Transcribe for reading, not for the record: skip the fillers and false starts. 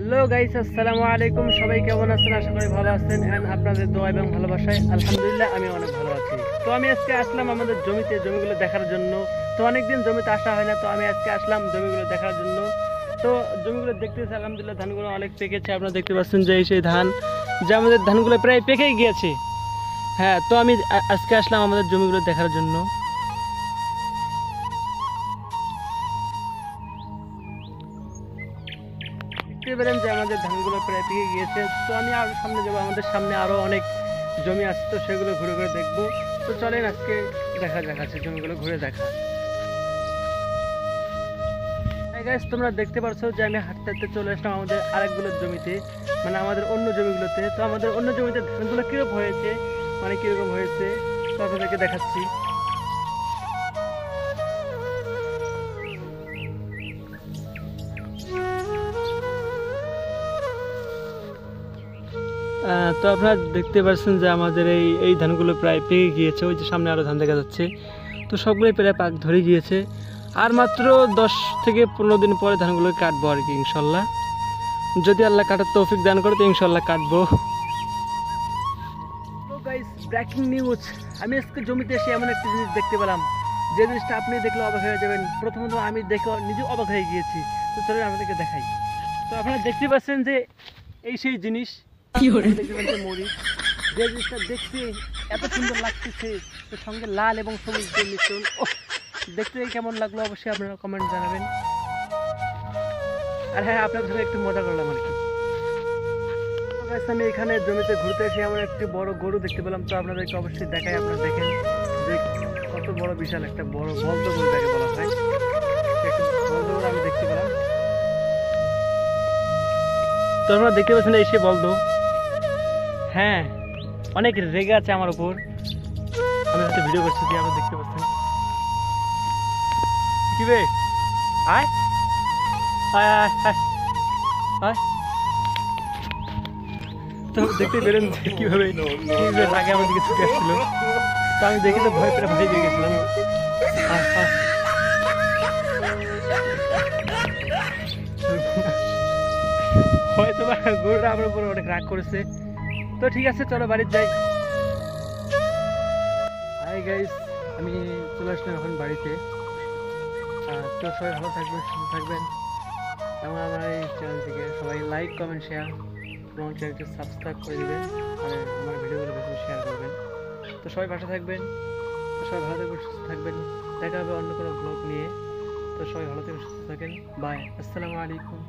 Hello guys, আসসালামু আলাইকুম। সবাই কেমন আছেন? আশা করি ভালো আছেন এন্ড আপনাদের দোয়া এবং ভালোবাসায় আলহামদুলিল্লাহ আমি অনেক ভালো আছি। তো আমি আজকে আসলাম আমাদের জমিগুলো দেখার জন্য। তো অনেকদিন জমিতে আসা হয় না, তো আমি আজকে আসলাম জমিগুলো দেখার জন্য। তো জমিগুলো দেখতেছি আলহামদুলিল্লাহ, ধানগুলো অনেক পেকেছে। আপনারা দেখতে পাচ্ছেন যে সেই ধান, যে আমাদের ধানগুলো প্রায় পেকেই গিয়েছে। হ্যাঁ, তো আমি আজকে আসলাম আমাদের জমিগুলো দেখার জন্য। দেখতে পেলেন যে আমাদের ধানগুলো প্রায় পেকে গিয়েছে। তো আমি আরো সামনে যাবো, আমাদের সামনে আরো অনেক জমি আছে, তো সেগুলো ঘুরে ঘুরে দেখবো। তো চলেন আজকে দেখা যাক, আছে জমিগুলো ঘুরে দেখা। গাইস, তোমরা দেখতে পারছো যে আমি হাঁটতে হাঁটতে চলে আসলাম আমাদের আরেকগুলো জমিতে, মানে আমাদের অন্য জমিগুলোতে। তো আমাদের অন্য জমিতে ধানগুলো কিরকম হয়েছে, মানে কিরকম হয়েছে তো আপনাদেরকে দেখাচ্ছি। তো আপনারা দেখতে পাচ্ছেন যে আমাদের এই এই ধানগুলো প্রায় পেকে গিয়েছে। ওই যে সামনে আরও ধান দেখা যাচ্ছে। তো সবগুলোই প্রায় পাক ধরে গিয়েছে। আর মাত্র 10 থেকে 15 দিন পরে ধানগুলো কাটবো আর কি, ইনশাল্লাহ। যদি আল্লাহ কাটার তৌফিক দান করে তো ইনশাল্লাহ কাটবো। তো গাইস, ব্রেকিং নিউজ, আমি আজকে জমিতে এসে এমন একটা জিনিস দেখতে পেলাম, যে জিনিসটা আপনি দেখলে অবাক হয়ে যাবেন। প্রথমত আমি দেখে নিজে অবাক হয়ে গিয়েছি। তো চলুন আপনাদেরকে দেখাই। তো আপনারা দেখতে পাচ্ছেন যে এই সেই জিনিস, মরিচ, যে জিনিসটা দেখতে এত সুন্দর লাগতেছে, তো সঙ্গে লাল এবং সবুজ যে মিশ্রণ, দেখতে কেমন লাগলো অবশ্যই আপনারা কমেন্ট জানাবেন। আর হ্যাঁ, আপনাদের সাথে একটু মজা করলাম আর কি। আমি এখানে জমিতে ঘুরতে এসে এমন একটি বড় গরু দেখতে পেলাম। তো আপনাদেরকে অবশ্যই দেখাই, আপনারা দেখেন যে কত বড়, বিশাল একটা বড় বলদ গরু যাকে বলা হয়, একটা বলদ গরু আমি দেখতে পেলাম। তো আপনারা দেখতে পাচ্ছেন এই সে বলদ। হ্যাঁ, অনেক রেগে আছে আমার উপর। আমি হয়তো ভিডিও করছি, দিয়ে আপনি দেখতে পাচ্ছেন। কি বে, আয় আয় আয় আয় আয়। তো দেখতে পেলেন কিভাবে আগে আমার দিকে ছুটে আসছিল। তো আমি দেখে তো ভয় পেয়ে ভয় পেয়ে গেছিলাম। হয়তো বা গরুটা আমার উপর অনেক রাগ করেছে। তো ঠিক আছে, চলো বাড়ির যাই। হাই গাইস, আমি চলে আসলাম এখন বাড়িতে। তো সবাই ভালো থাকবেন, সুস্থ থাকবেন, এবং আমার এই চ্যানেলটিকে সবাই লাইক, কমেন্ট, শেয়ার এবং চ্যানেলটি সাবস্ক্রাইব করে দেবেন। আর আমার ভিডিওগুলো বেশি শেয়ার করবেন। তো সবাই ভালো থাকবেন, তো সবাই ভালো থাকবেন, সুস্থ থাকবেন। দেখা হবে অন্য কোনো ব্লগ নিয়ে। তো সবাই ভালো থাকবেন, সুস্থ থাকেন। বাই, আসসালামু আলাইকুম।